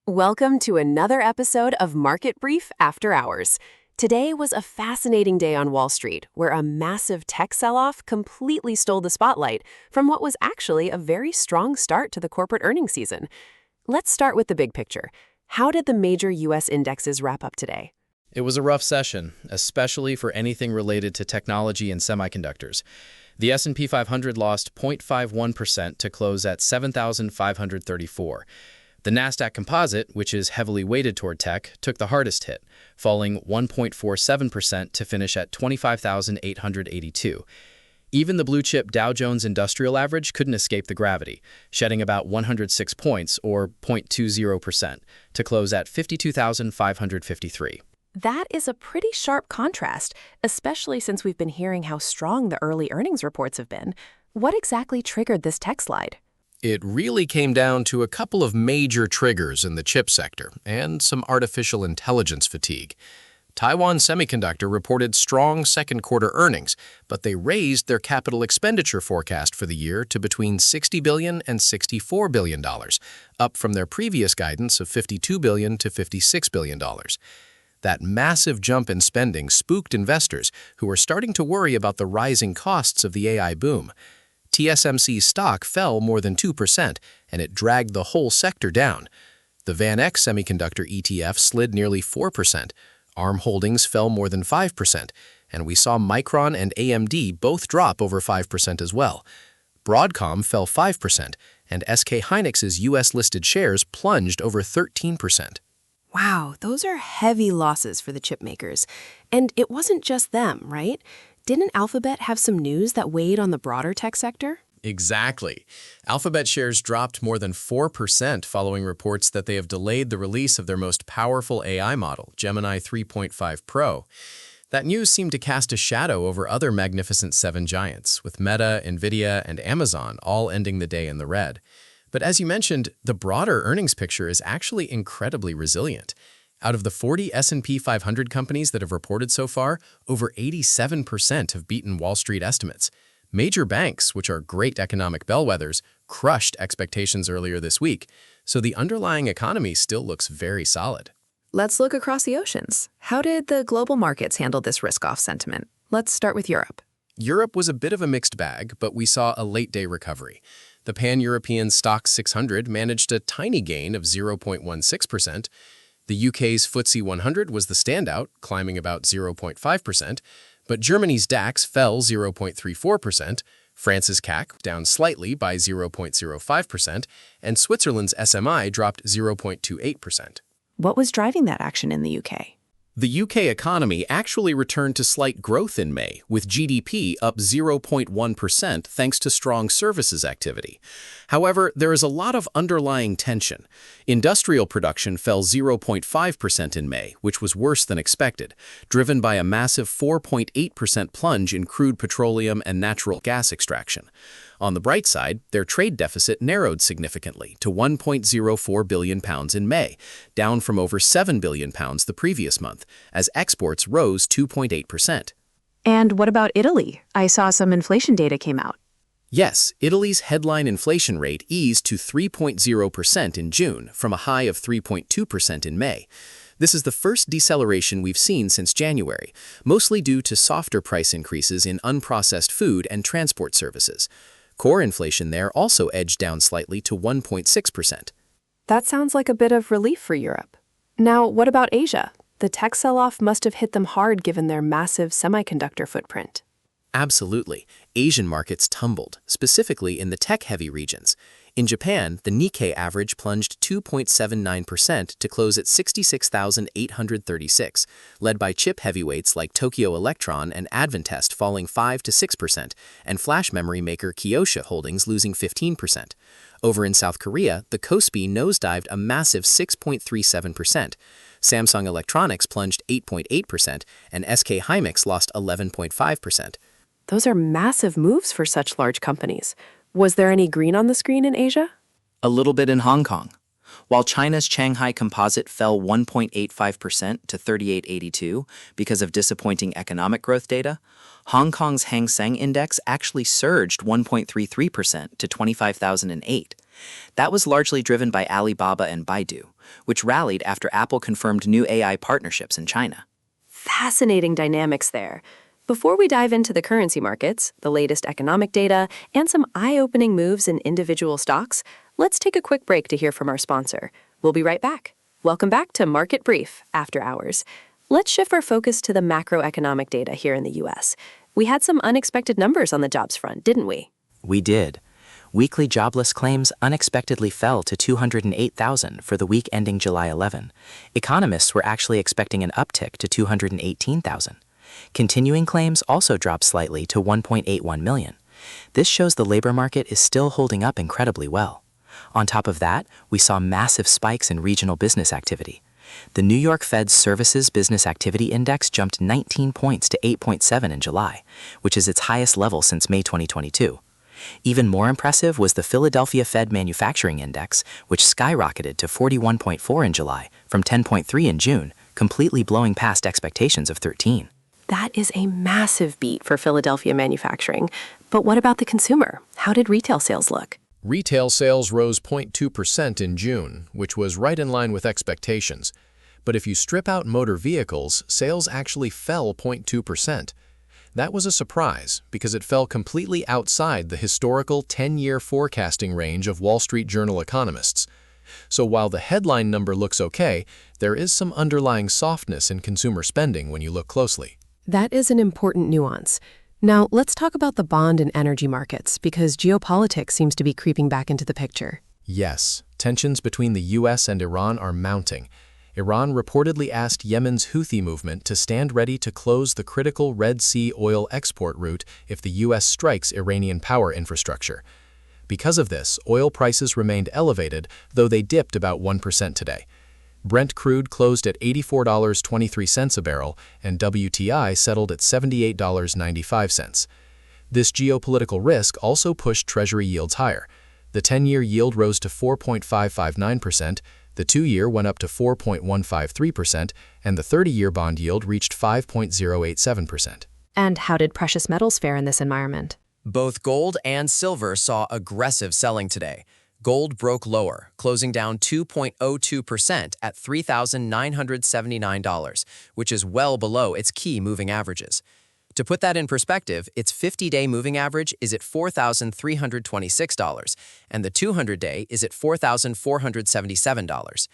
Welcome to another episode of Market Brief After Hours. Today was a fascinating day on Wall Street, where a massive tech sell-off completely stole the spotlight from what was actually a very strong start to the corporate earnings season. Let's start with the big picture. How did the major U.S. indexes wrap up today? It was a rough session, especially for anything related to technology and semiconductors. The S&P 500 lost 0.51% to close at 7,534. The Nasdaq Composite, which is heavily weighted toward tech, took the hardest hit, falling 1.47% to finish at 25,882. Even the blue-chip Dow Jones Industrial Average couldn't escape the gravity, shedding about 106 points, or 0.20%, to close at 52,553. That is a pretty sharp contrast, especially since we've been hearing how strong the early earnings reports have been. What exactly triggered this tech slide? It really came down to a couple of major triggers in the chip sector and some artificial intelligence fatigue. Taiwan Semiconductor reported strong second-quarter earnings, but they raised their capital expenditure forecast for the year to between $60 billion and $64 billion, up from their previous guidance of $52 billion to $56 billion. That massive jump in spending spooked investors who are starting to worry about the rising costs of the AI boom. TSMC's stock fell more than 2%, and it dragged the whole sector down. The VanEck Semiconductor ETF slid nearly 4%, ARM Holdings fell more than 5%, and we saw Micron and AMD both drop over 5% as well. Broadcom fell 5%, and SK Hynix's U.S.-listed shares plunged over 13%. Wow, those are heavy losses for the chip makers. And it wasn't just them, right? Didn't Alphabet have some news that weighed on the broader tech sector? Exactly. Alphabet shares dropped more than 4% following reports that they have delayed the release of their most powerful AI model, Gemini 3.5 Pro. That news seemed to cast a shadow over other Magnificent Seven giants, with Meta, Nvidia, and Amazon all ending the day in the red. But as you mentioned, the broader earnings picture is actually incredibly resilient. Out of the 40 S&P 500 companies that have reported so far, over 87% have beaten Wall Street estimates. Major banks, which are great economic bellwethers, crushed expectations earlier this week, so the underlying economy still looks very solid. Let's look across the oceans. How did the global markets handle this risk-off sentiment? Let's start with Europe. Europe was a bit of a mixed bag, but we saw a late-day recovery. The Pan-European Stoxx 600 managed a tiny gain of 0.16%. The UK's FTSE 100 was the standout, climbing about 0.5%, but Germany's DAX fell 0.34%, France's CAC down slightly by 0.05%, and Switzerland's SMI dropped 0.28%. What was driving that action in the UK? The UK economy actually returned to slight growth in May, with GDP up 0.1% thanks to strong services activity. However, there is a lot of underlying tension. Industrial production fell 0.5% in May, which was worse than expected, driven by a massive 4.8% plunge in crude petroleum and natural gas extraction. On the bright side, their trade deficit narrowed significantly to £1.04 billion in May, down from over £7 billion the previous month, as exports rose 2.8%. And what about Italy? I saw some inflation data came out. Yes, Italy's headline inflation rate eased to 3.0% in June, from a high of 3.2% in May. This is the first deceleration we've seen since January, mostly due to softer price increases in unprocessed food and transport services. Core inflation there also edged down slightly to 1.6%. That sounds like a bit of relief for Europe. Now, what about Asia? The tech sell-off must have hit them hard given their massive semiconductor footprint. Absolutely. Asian markets tumbled, specifically in the tech-heavy regions. In Japan, the Nikkei average plunged 2.79% to close at 66,836, led by chip heavyweights like Tokyo Electron and Advantest falling 5 to 6%, and flash memory maker Kioxia Holdings losing 15%. Over in South Korea, the KOSPI nosedived a massive 6.37%. Samsung Electronics plunged 8.8%, and SK Hynix lost 11.5%. Those are massive moves for such large companies. Was there any green on the screen in Asia? A little bit in Hong Kong. While China's Shanghai Composite fell 1.85% to 3882 because of disappointing economic growth data, Hong Kong's Hang Seng Index actually surged 1.33% to 25,008. That was largely driven by Alibaba and Baidu, which rallied after Apple confirmed new AI partnerships in China. Fascinating dynamics there. Before we dive into the currency markets, the latest economic data, and some eye-opening moves in individual stocks, let's take a quick break to hear from our sponsor. We'll be right back. Welcome back to Market Brief After Hours. Let's shift our focus to the macroeconomic data here in the U.S. We had some unexpected numbers on the jobs front, didn't we? We did. Weekly jobless claims unexpectedly fell to 208,000 for the week ending July 11. Economists were actually expecting an uptick to 218,000. Continuing claims also dropped slightly to 1.81 million. This shows the labor market is still holding up incredibly well. On top of that, we saw massive spikes in regional business activity. The New York Fed's Services Business Activity Index jumped 19 points to 8.7 in July, which is its highest level since May 2022. Even more impressive was the Philadelphia Fed Manufacturing Index, which skyrocketed to 41.4 in July from 10.3 in June, completely blowing past expectations of 13. That is a massive beat for Philadelphia manufacturing. But what about the consumer? How did retail sales look? Retail sales rose 0.2% in June, which was right in line with expectations. But if you strip out motor vehicles, sales actually fell 0.2%. That was a surprise because it fell completely outside the historical 10-year forecasting range of Wall Street Journal economists. So while the headline number looks okay, there is some underlying softness in consumer spending when you look closely. That is an important nuance. Now, let's talk about the bond and energy markets, because geopolitics seems to be creeping back into the picture. Yes, tensions between the U.S. and Iran are mounting. Iran reportedly asked Yemen's Houthi movement to stand ready to close the critical Red Sea oil export route if the U.S. strikes Iranian power infrastructure. Because of this, oil prices remained elevated, though they dipped about 1% today. Brent crude closed at $84.23 a barrel, and WTI settled at $78.95. This geopolitical risk also pushed Treasury yields higher. The 10-year yield rose to 4.559%, the 2-year went up to 4.153%, and the 30-year bond yield reached 5.087%. And how did precious metals fare in this environment? Both gold and silver saw aggressive selling today. Gold broke lower, closing down 2.02% at $3,979, which is well below its key moving averages. To put that in perspective, its 50-day moving average is at $4,326, and the 200-day is at $4,477.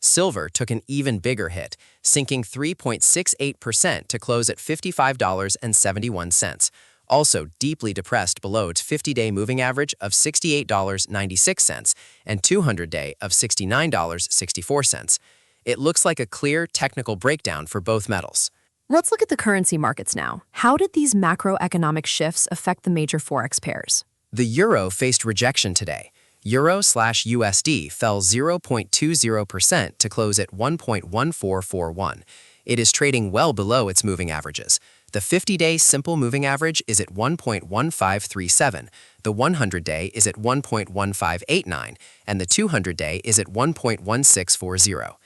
Silver took an even bigger hit, sinking 3.68% to close at $55.71. Also deeply depressed below its 50-day moving average of $68.96 and 200-day of $69.64. It looks like a clear technical breakdown for both metals. Let's look at the currency markets now. How did these macroeconomic shifts affect the major forex pairs? The euro faced rejection today. Euro/USD fell 0.20% to close at 1.1441. It is trading well below its moving averages. The 50-day simple moving average is at 1.1537, the 100-day is at 1.1589, and the 200-day is at 1.1640.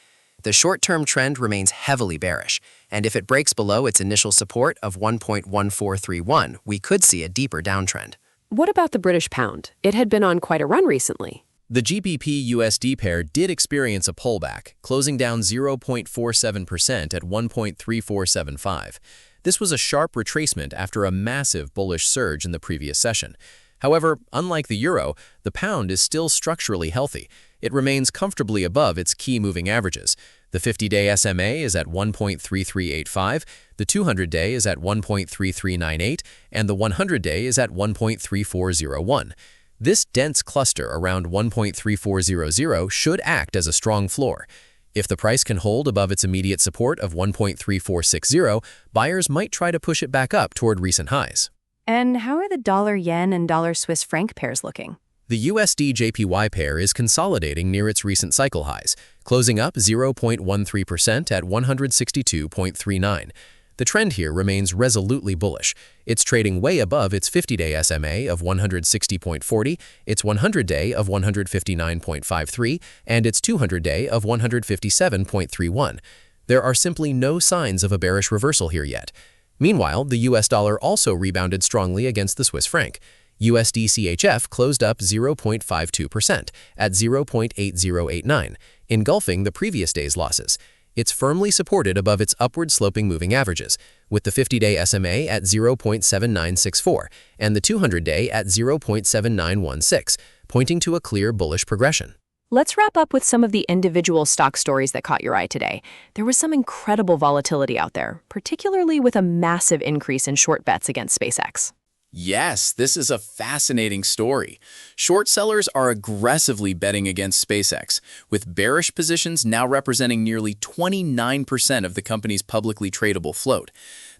The short-term trend remains heavily bearish, and if it breaks below its initial support of 1.1431, we could see a deeper downtrend. What about the British pound? It had been on quite a run recently. The GBP-USD pair did experience a pullback, closing down 0.47% at 1.3475. This was a sharp retracement after a massive bullish surge in the previous session. However, unlike the euro, the pound is still structurally healthy. It remains comfortably above its key moving averages. The 50-day SMA is at 1.3385, the 200-day is at 1.3398, and the 100-day is at 1.3401. This dense cluster around 1.3400 should act as a strong floor. If the price can hold above its immediate support of 1.3460, buyers might try to push it back up toward recent highs. And how are the dollar-yen and dollar-Swiss franc pairs looking? The USD-JPY pair is consolidating near its recent cycle highs, closing up 0.13% at 162.39. The trend here remains resolutely bullish. It's trading way above its 50-day SMA of 160.40, its 100-day of 159.53, and its 200-day of 157.31. There are simply no signs of a bearish reversal here yet. Meanwhile, the US dollar also rebounded strongly against the Swiss franc. USD CHF closed up 0.52% at 0.8089. engulfing the previous day's losses. It's firmly supported above its upward-sloping moving averages, with the 50-day SMA at 0.7964 and the 200-day at 0.7916, pointing to a clear bullish progression. Let's wrap up with some of the individual stock stories that caught your eye today. There was some incredible volatility out there, particularly with a massive increase in short bets against SpaceX. Yes, this is a fascinating story. Short sellers are aggressively betting against SpaceX, with bearish positions now representing nearly 29% of the company's publicly tradable float.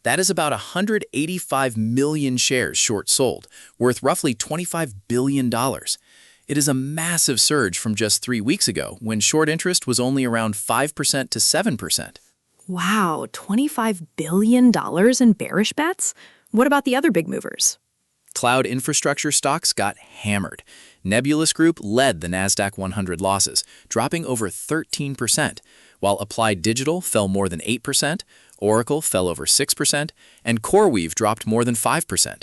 That is about 185 million shares short sold, worth roughly $25 billion. It is a massive surge from just 3 weeks ago, when short interest was only around 5% to 7%. Wow, $25 billion in bearish bets? What about the other big movers? Cloud infrastructure stocks got hammered. Nebulous Group led the Nasdaq 100 losses, dropping over 13%, while Applied Digital fell more than 8%, Oracle fell over 6%, and CoreWeave dropped more than 5%.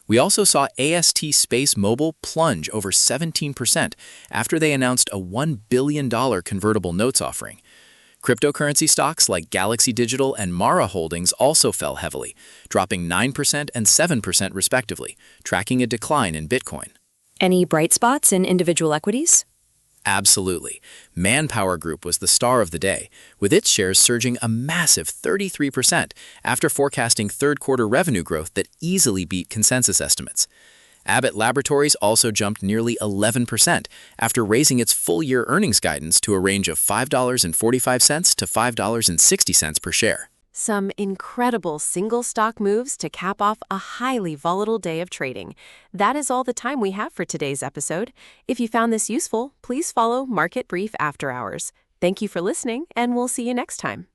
We also saw AST Space Mobile plunge over 17% after they announced a $1 billion convertible notes offering. Cryptocurrency stocks like Galaxy Digital and Mara Holdings also fell heavily, dropping 9% and 7% respectively, tracking a decline in Bitcoin. Any bright spots in individual equities? Absolutely. Manpower Group was the star of the day, with its shares surging a massive 33% after forecasting third-quarter revenue growth that easily beat consensus estimates. Abbott Laboratories also jumped nearly 11% after raising its full-year earnings guidance to a range of $5.45 to $5.60 per share. Some incredible single-stock moves to cap off a highly volatile day of trading. That is all the time we have for today's episode. If you found this useful, please follow Market Brief After Hours. Thank you for listening, and we'll see you next time.